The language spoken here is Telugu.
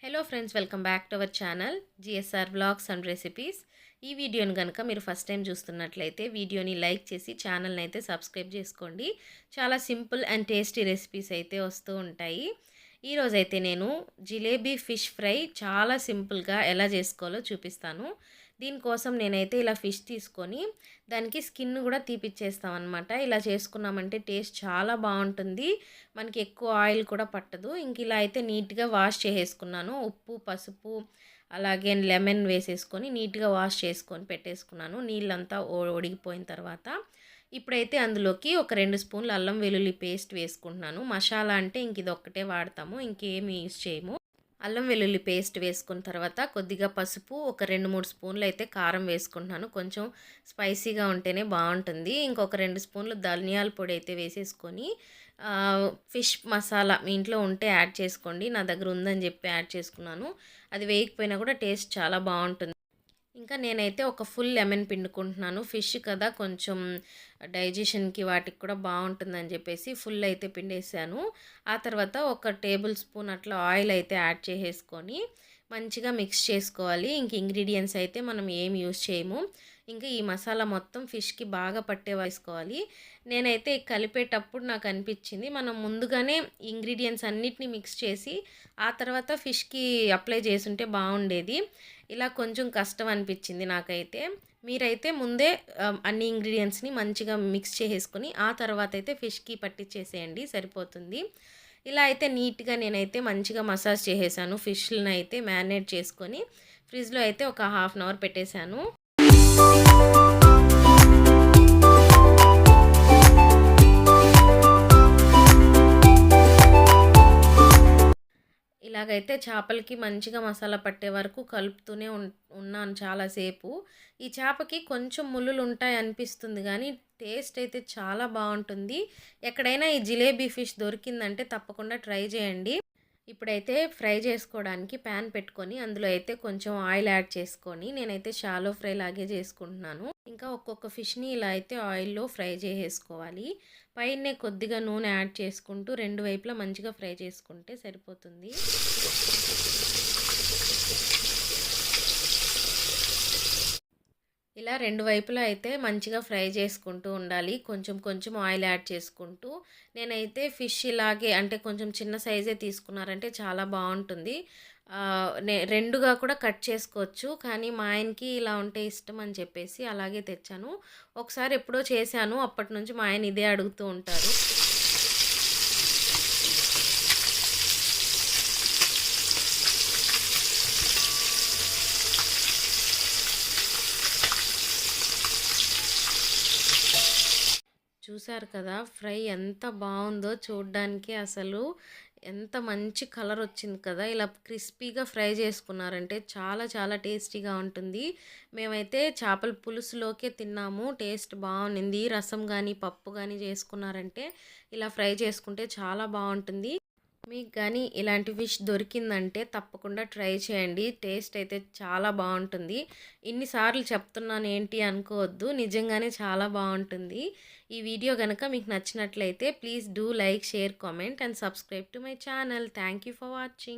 Hello friends, welcome back to our channel GSR vlogs and recipes. ఈ వీడియోని కనుక మీరు ఫస్ట్ టైం చూస్తున్నట్లయితే వీడియోని లైక్ చేసి ఛానల్ని అయితే సబ్స్క్రైబ్ చేసుకోండి. చాలా సింపుల్ అండ్ టేస్టీ రెసిపీస్ అయితే వస్తూ ఉంటాయి. ఈరోజైతే నేను జిలేబీ ఫిష్ ఫ్రై చాలా సింపుల్గా ఎలా చేసుకోవాలో చూపిస్తాను. దీనికోసం నేనైతే ఇలా ఫిష్ తీసుకొని దానికి స్కిన్ కూడా తీపిచ్చేస్తాం అనమాట. ఇలా చేసుకున్నామంటే టేస్ట్ చాలా బాగుంటుంది, మనకి ఎక్కువ ఆయిల్ కూడా పట్టదు. ఇంక ఇలా అయితే నీట్గా వాష్ చేసేసుకున్నాను. ఉప్పు, పసుపు, అలాగే లెమన్ వేసేసుకొని నీట్గా వాష్ చేసుకొని పెట్టేసుకున్నాను. నీళ్ళంతా ఒడిగిపోయిన తర్వాత ఇప్పుడైతే అందులోకి ఒక 2 స్పూన్లు అల్లం వెల్లుల్లి పేస్ట్ వేసుకుంటున్నాను. మసాలా అంటే ఇంక ఇది ఒక్కటే వాడతాము, ఇంకేమి యూజ్ చేయము. అల్లం వెల్లుల్లి పేస్ట్ వేసుకున్న తర్వాత కొద్దిగా పసుపు, ఒక 2-3 స్పూన్లు అయితే కారం వేసుకుంటున్నాను. కొంచెం స్పైసీగా ఉంటేనే బాగుంటుంది. ఇంకొక 2 స్పూన్లు ధనియాల పొడి అయితే వేసేసుకొని ఫిష్ మసాలా మీ ఇంట్లో ఉంటే యాడ్ చేసుకోండి. నా దగ్గర ఉందని చెప్పి యాడ్ చేసుకున్నాను. అది వేయకపోయినా కూడా టేస్ట్ చాలా బాగుంటుంది. ఇంకా నేనైతే ఒక ఫుల్ లెమన్ పిండుకుంటున్నాను. ఫిష్ కదా, కొంచెం డైజెషన్కి వాటికి కూడా బాగుంటుందని చెప్పేసి ఫుల్ అయితే పిండేసాను. ఆ తర్వాత ఒక టేబుల్ స్పూన్ అట్లా ఆయిల్ అయితే యాడ్ చేసేసుకొని మంచిగా మిక్స్ చేసుకోవాలి. ఇంక ఇంగ్రీడియంట్స్ అయితే మనం ఏం యూజ్ చేయము. ఇంకా ఈ మసాలా మొత్తం ఫిష్కి బాగా పట్టే వేసుకోవాలి. నేనైతే కలిపేటప్పుడు నాకు అనిపించింది మనం ముందుగానే ఇంగ్రీడియంట్స్ అన్నిటిని మిక్స్ చేసి ఆ తర్వాత ఫిష్కి అప్లై చేసుంటే బాగుండేది. ఇలా కొంచెం కష్టం అనిపించింది నాకైతే. మీరైతే ముందే అన్ని ఇంగ్రీడియంట్స్ని మంచిగా మిక్స్ చేసేసుకొని ఆ తర్వాత అయితే ఫిష్కి పట్టించేసేయండి, సరిపోతుంది. ఇలా అయితే నీట్గా నేనైతే మంచిగా మసాజ్ చేసేసాను. ఫిష్లను అయితే మ్యారినేట్ చేసుకొని ఫ్రిడ్జ్లో అయితే ఒక హాఫ్ అన్ అవర్ పెట్టేశాను. ఇలాగైతే చేపలకి మంచిగా మసాలా పట్టే వరకు కలుపుతూనే ఉన్నాను చాలాసేపు. ఈ చేపకి కొంచెం ముళ్ళులు ఉంటాయి అనిపిస్తుంది, కానీ టేస్ట్ అయితే చాలా బాగుంటుంది. ఎక్కడైనా ఈ జిలేబీ ఫిష్ దొరికిందంటే తప్పకుండా ట్రై చేయండి. ఇప్పుడైతే ఫ్రై చేసుకోవడానికి ప్యాన్ పెట్టుకొని అందులో అయితే కొంచెం ఆయిల్ యాడ్ చేసుకొని నేనైతే షాలో ఫ్రై లాగే చేసుకుంటున్నాను. ఇంకా ఒక్కొక్క ఫిష్ని ఇలా అయితే ఆయిల్లో ఫ్రై చేసేసుకోవాలి. పైనే కొద్దిగా నూనె యాడ్ చేసుకుంటూ రెండు వైపులా మంచిగా ఫ్రై చేసుకుంటే సరిపోతుంది. ఇలా రెండు వైపులా అయితే మంచిగా ఫ్రై చేసుకుంటూ ఉండాలి. కొంచెం కొంచెం ఆయిల్ యాడ్ చేసుకుంటూ. నేనైతే ఫిష్ ఇలాగే అంటే కొంచెం చిన్న సైజే తీసుకున్నారంటే చాలా బాగుంటుంది. రెండుగా కూడా కట్ చేసుకోవచ్చు, కానీ మా ఆయనకి ఇలా ఉంటే ఇష్టం అని చెప్పేసి అలాగే తెచ్చాను. ఒకసారి ఎప్పుడో చేశాను, అప్పటి నుంచి మా ఆయన ఇదే అడుగుతూ ఉంటారు. చూసారు కదా ఫ్రై ఎంత బాగుందో చూడ్డానికి, అసలు ఎంత మంచి కలర్ వచ్చింది కదా. ఇలా క్రిస్పీగా ఫ్రై చేసుకున్నారంటే చాలా చాలా టేస్టీగా ఉంటుంది. మేమైతే చేపల పులుసులోకే తిన్నాము, టేస్ట్ బాగుంది. రసం కానీ పప్పు కానీ చేసుకున్నారంటే ఇలా ఫ్రై చేసుకుంటే చాలా బాగుంటుంది. మీకు కానీ ఇలాంటి ఫిష్ దొరికిందంటే తప్పకుండా ట్రై చేయండి, టేస్ట్ అయితే చాలా బాగుంటుంది. ఇన్నిసార్లు చెప్తున్నాను ఏంటి అనుకోవద్దు, నిజంగానే చాలా బాగుంటుంది. ఈ వీడియో కనుక మీకు నచ్చినట్లయితే please do like, share, comment and subscribe to my channel. Thank you for watching.